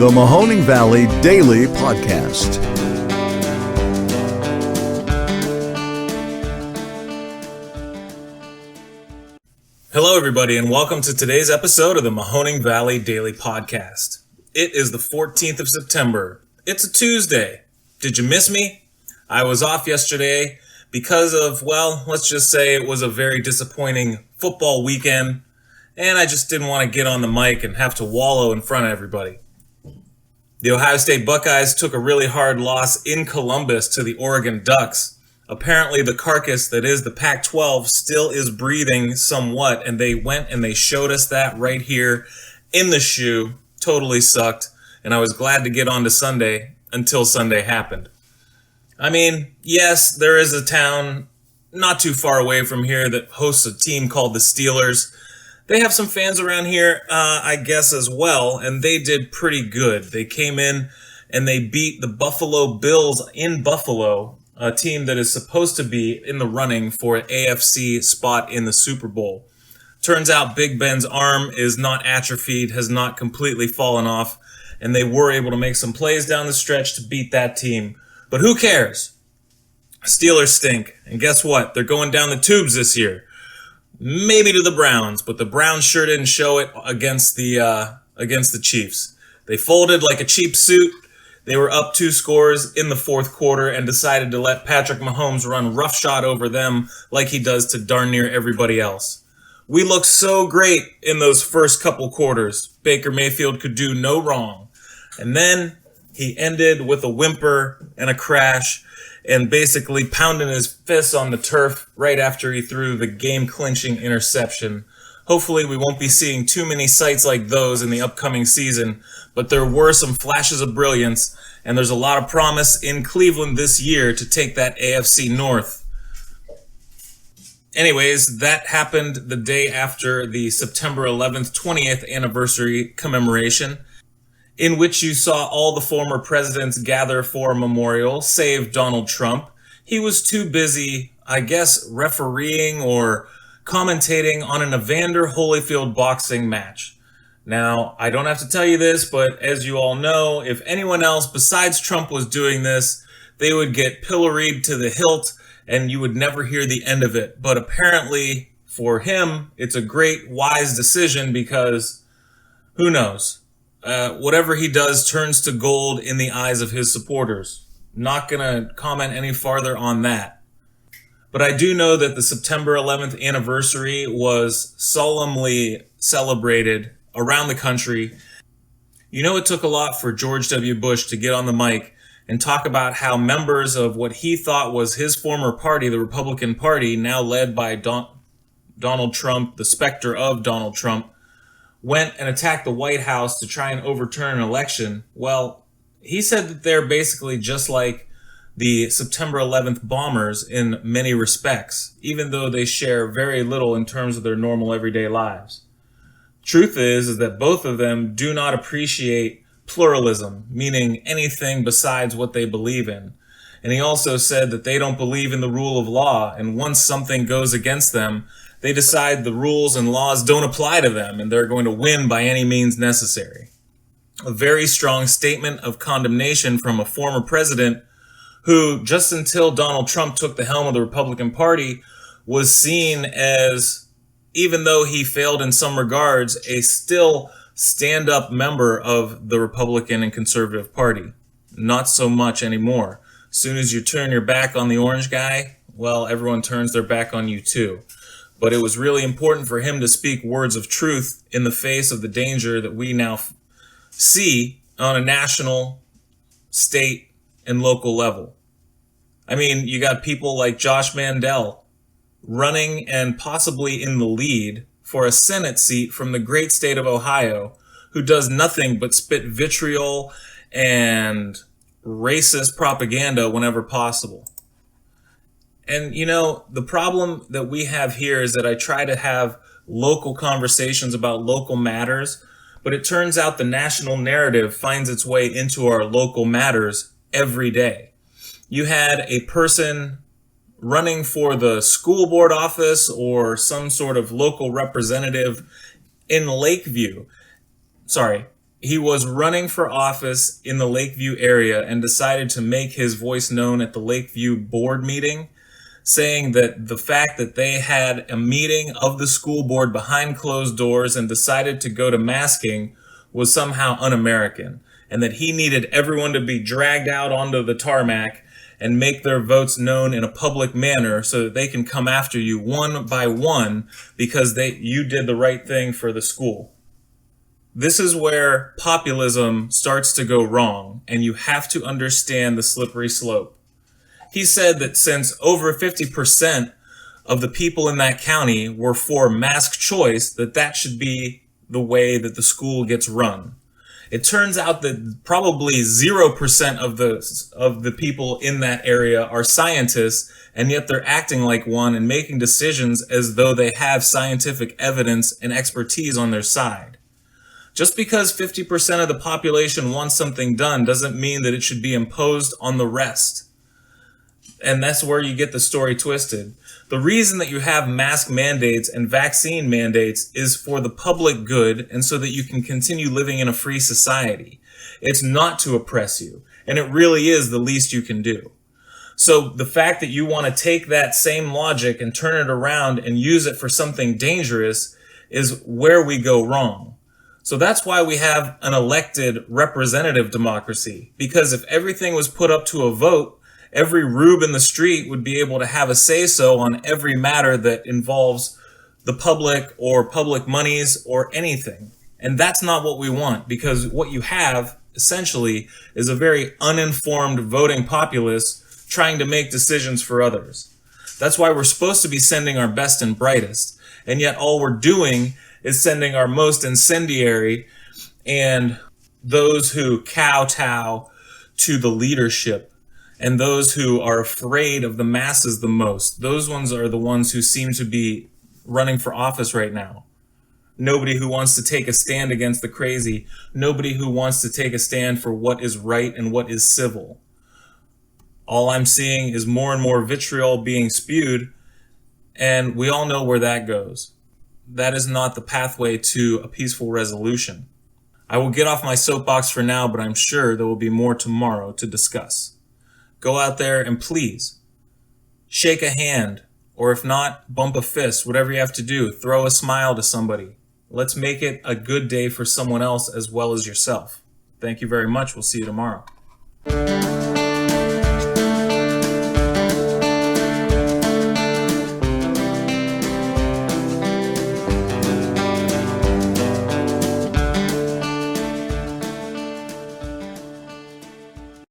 the Mahoning Valley Daily Podcast. Hello, everybody, and welcome to today's episode of the Mahoning Valley Daily Podcast. It is the 14th of September. It's a Tuesday. Did you miss me? I was off yesterday because of, well, let's just say it was a very disappointing football weekend, and I just didn't want to get on the mic and have to wallow in front of everybody. The Ohio State Buckeyes took a really hard loss in Columbus to the Oregon Ducks. Apparently the carcass that is the Pac-12 still is breathing somewhat, and they went and they showed us that right here in the shoe. Totally sucked, and I was glad to get on to Sunday until Sunday happened. I mean, yes, there is a town not too far away from here that hosts a team called the Steelers. They have some fans around here, I guess, as well, and they did pretty good. They came in and they beat the Buffalo Bills in Buffalo, a team that is supposed to be in the running for an AFC spot in the Super Bowl. Turns out Big Ben's arm is not atrophied, has not completely fallen off, and they were able to make some plays down the stretch to beat that team. But who cares? Steelers stink, and guess what? They're going down the tubes this year. Maybe to the Browns, but the Browns sure didn't show it against the Chiefs. They folded like a cheap suit. They were up 2 scores in the fourth quarter and decided to let Patrick Mahomes run roughshod over them like he does to darn near everybody else. We looked so great in those first couple quarters. Baker Mayfield could do no wrong. And then he ended with a whimper and a crash and basically pounding his fists on the turf right after he threw the game-clinching interception. Hopefully we won't be seeing too many sights like those in the upcoming season, but there were some flashes of brilliance, and there's a lot of promise in Cleveland this year to take that AFC North. Anyways, that happened the day after the September 11th, 20th anniversary commemoration, in which you saw all the former presidents gather for a memorial, save Donald Trump. He was too busy, I guess, refereeing or commentating on an Evander Holyfield boxing match. Now, I don't have to tell you this, but as you all know, if anyone else besides Trump was doing this, they would get pilloried to the hilt and you would never hear the end of it. But apparently, for him, it's a great, wise decision because who knows? Whatever he does turns to gold in the eyes of his supporters. Not gonna comment any farther on that. But I do know that the September 11th anniversary was solemnly celebrated around the country. You know, it took a lot for George W. Bush to get on the mic and talk about how members of what he thought was his former party, the Republican Party, now led by Donald Trump, the specter of Donald Trump, went and attacked the White House to try and overturn an election. Well, he said that they're basically just like the September 11th bombers in many respects, even though they share very little in terms of their normal everyday lives. Truth is that both of them do not appreciate pluralism, meaning anything besides what they believe in. And he also said that they don't believe in the rule of law, and once something goes against them, they decide the rules and laws don't apply to them, and they're going to win by any means necessary. A very strong statement of condemnation from a former president who, just until Donald Trump took the helm of the Republican Party, was seen as, even though he failed in some regards, a still stand-up member of the Republican and Conservative Party. Not so much anymore. As soon as you turn your back on the orange guy, well, everyone turns their back on you too. But it was really important for him to speak words of truth in the face of the danger that we now see on a national, state, and local level. I mean, you got people like Josh Mandel running and possibly in the lead for a Senate seat from the great state of Ohio, who does nothing but spit vitriol and racist propaganda whenever possible. And, you know, the problem that we have here is that I try to have local conversations about local matters, but it turns out the national narrative finds its way into our local matters every day. You had a person running for the school board office or some sort of local representative in He was running for office in the Lakeview area and decided to make his voice known at the Lakeview board meeting, saying that the fact that they had a meeting of the school board behind closed doors and decided to go to masking was somehow un-American, and that he needed everyone to be dragged out onto the tarmac and make their votes known in a public manner so that they can come after you one by one because you did the right thing for the school. This is where populism starts to go wrong, and you have to understand the slippery slope. He said that since over 50% of the people in that county were for mask choice, that should be the way that the school gets run. It turns out that probably 0% of the people in that area are scientists, and yet they're acting like one and making decisions as though they have scientific evidence and expertise on their side. Just because 50% of the population wants something done doesn't mean that it should be imposed on the rest. And that's where you get the story twisted. The reason that you have mask mandates and vaccine mandates is for the public good and so that you can continue living in a free society. It's not to oppress you, and it really is the least you can do. So the fact that you want to take that same logic and turn it around and use it for something dangerous is where we go wrong. So that's why we have an elected representative democracy, because if everything was put up to a vote, every rube in the street would be able to have a say-so on every matter that involves the public or public monies or anything. And that's not what we want, because what you have essentially is a very uninformed voting populace trying to make decisions for others. That's why we're supposed to be sending our best and brightest, and yet all we're doing is sending our most incendiary and those who kowtow to the leadership and those who are afraid of the masses the most. Those ones are the ones who seem to be running for office right now. Nobody who wants to take a stand against the crazy. Nobody who wants to take a stand for what is right and what is civil. All I'm seeing is more and more vitriol being spewed, and we all know where that goes. That is not the pathway to a peaceful resolution. I will get off my soapbox for now, but I'm sure there will be more tomorrow to discuss. Go out there and please shake a hand, or if not, bump a fist, whatever you have to do. Throw a smile to somebody. Let's make it a good day for someone else as well as yourself. Thank you very much. We'll see you tomorrow.